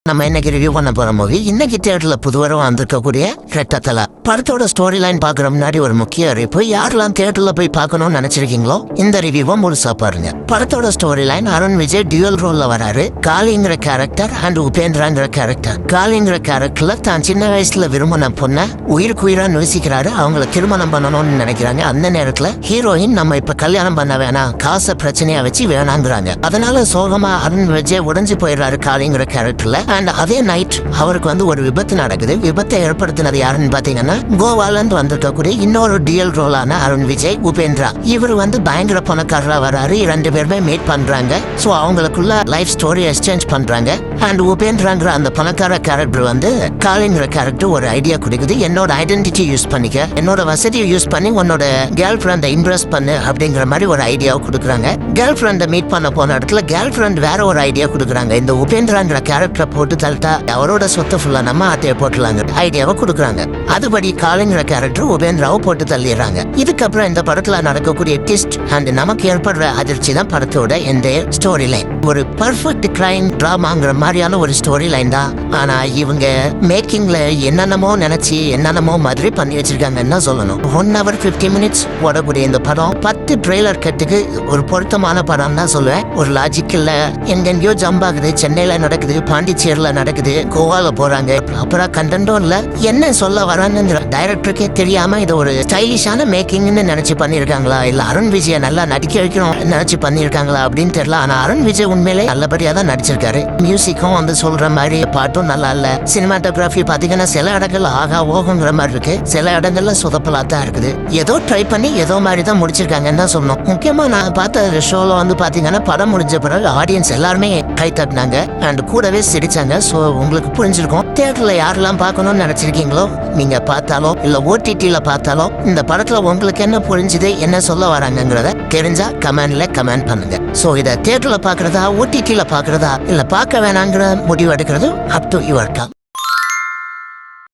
நம்ம இன்னைக்கு ரிவ்யூ பண்ண போற மூவி இன்னைக்கு தியேட்டர்ல புதுவரம் வந்திருக்கக்கூடிய ரெட்டத்தலை படத்தோட ஸ்டோரி லைன் பாக்குற முன்னாடி ஒரு முக்கிய அறிவிப்பு. யாரெல்லாம் தியேட்டர்ல போய் பார்க்கணும்னு நினைச்சிருக்கீங்களோ இந்த ரிவ்யூவை முழுசா பாருங்க. படத்தோட story line Arun Vijay dual ரோல்ல வராரு. காளிங்கிற கேரக்டர் அண்ட் உபேந்திராங்கிற கேரக்டர். காளிங்கிற கேரக்டர்ல தான் சின்ன வயசுல விரும்பின பொண்ணை உயிருக்குயிரா நேசிக்கிறாரு. அவங்கள திருமணம் பண்ணணும்னு நினைக்கிறாங்க. அந்த நேரத்துல ஹீரோயின் நம்ம இப்ப கல்யாணம் பண்ண வேணாம், காசை பிரச்சனையா வச்சு வேணாங்கிறாங்க. அதனால சோகமா அருண் விஜய் உடைஞ்சு போயிடுறாரு காளிங்கிற கேரக்டர்ல. அண்ட் அதே நைட் அவருக்கு ஒரு விபத்து நடக்குது. விபத்தை ஏற்படுத்தினது யாருன்னு பாத்தீங்கன்னா கோவால இருந்து வந்திருக்கக்கூடிய இன்னொரு டிஎல் ரோலான அருண் விஜய் உபேந்திரா. இவர் பயங்கர பணக்காரரா வராரு. ரெண்டு பேருமே மீட் பண்றாங்க. சோ அவங்களுக்குள்ள லைஃப் ஸ்டோரி எக்ஸ்சேஞ்ச் பண்றாங்க. அண்ட் உபேந்திராங்கிற அந்த பணக்கார கேரக்டர் காளிங்கிற கேரக்டர் ஒரு ஐடியா கொடுக்குது. என்னோட ஐடென்டிட்டி யூஸ் பண்ணிக்க, என்னோட வசதியை யூஸ் பண்ணி உன்னோட கேர்ள் ஃப்ரெண்டை இம்ப்ரெஸ் பண்ணு அப்படிங்கிற மாதிரி ஒரு ஐடியாவை கொடுக்குறாங்க. கேர்ள் ஃப்ரெண்டை மீட் பண்ண போன இடத்துல கேர்ள் ஃப்ரெண்ட் வேற ஒரு ஐடியா கொடுக்குறாங்க. இந்த உபேந்திராங்கிற கேரக்டரை போட்டு தள்ளிட்டா அவரோட சொத்தை ஃபுல்லா நம்ம ஆட்டையை போட்டுலாங்க ஐடியாவை கொடுக்குறாங்க. அதுபடி காளிங்கிற கேரக்டர் உபேந்திராவை போட்டு தள்ளிடுறாங்க. இதுக்கப்புறம் இந்த படத்துல நடக்கக்கூடிய ட்விஸ்ட் அண்ட் நமக்கு ஏற்படுற அதிர்ச்சி தான் படத்தோட இந்த ஸ்டோரி லைன். ஒரு பர்ஃபெக்ட் கிரைம் டிராமாங்கிற மாதிரியான ஒரு ஸ்டோரி லைன் தான். ஆனா இவங்க மேக்கிங்ல என்னென்னமோ நினைச்சு என்னென்னமோ மாதிரி பண்ணி வச்சிருக்காங்கன்னு சொல்லணும். 1 hour 50 minutes ஓடக்கூடிய இந்த படம் 10 ட்ரெய்லர் கட்டுக்கு ஒரு பொருத்தமான படம் தான் சொல்லுவேன். ஒரு லாஜிக் இல்ல, எங்கெங்கயோ ஜம்ப் ஆகுது, சென்னையில நடக்குது, பாண்டிச்சேரியில நடக்குது, கோவால போறாங்க, அப்புறம் கண்டென்ட்டும் இல்ல. என்ன சொல்ல வரான்னு டைரக்டருக்கே தெரியாம இது ஒரு ஸ்டைலிஷான மேக்கிங்னு நினைச்சு பண்ணிருக்காங்களா, இல்ல அருண் விஜய நல்லா நடிக்க வைக்கணும் நினைச்சு பண்ணிருக்காங்களா அப்படின்னு தெரியல. ஆனா அருண் விஜய் உண்மையிலே நல்லபடியா தான் நடிச்சிருக்காரு. மியூசிக்கும் சொல்ற மாதிரி, பாட்டும் நல்லா இல்ல. சினிமாட்டோகிராஃபி பாத்தீங்கன்னா சில இடங்கள்ல ஆகா ஓகங்கிற மாதிரி இருக்கு, சில இடங்கள்ல சொதப்பலா தான் இருக்குது. ஏதோ ட்ரை பண்ணி ஏதோ மாதிரி தான் முடிச்சிருக்காங்கன்னு தான் சொல்லணும். முக்கியமா நான் பார்த்த ஷோல பாத்தீங்கன்னா படம் முடிஞ்ச பிறகு ஆடியன்ஸ் எல்லாருமே கை தட்டினாங்க அண்ட் கூடவே சிரிச்சாங்க. ஸோ உங்களுக்கு புரிஞ்சிருக்கும். தியேட்டர்ல யாரெல்லாம் பார்க்கணும்னு நினைச்சிருக்கீங்களோ நீங்க பார்த்தாலோ இல்ல ஓடிடில பார்த்தாலோ இந்த படத்துல உங்களுக்கு என்ன புரிஞ்சுது, என்ன சொல்ல வராங்கிறத தெரிஞ்சா கமெண்ட்ல கமெண்ட் பண்ணுங்க. ஸோ இதை தியேட்டர்ல பாக்குறதா ஓடிடில பாக்குறதா இல்ல பார்க்க வேணாங்கிற முடிவு எடுக்கிறது அப் டு யுவர் கால்.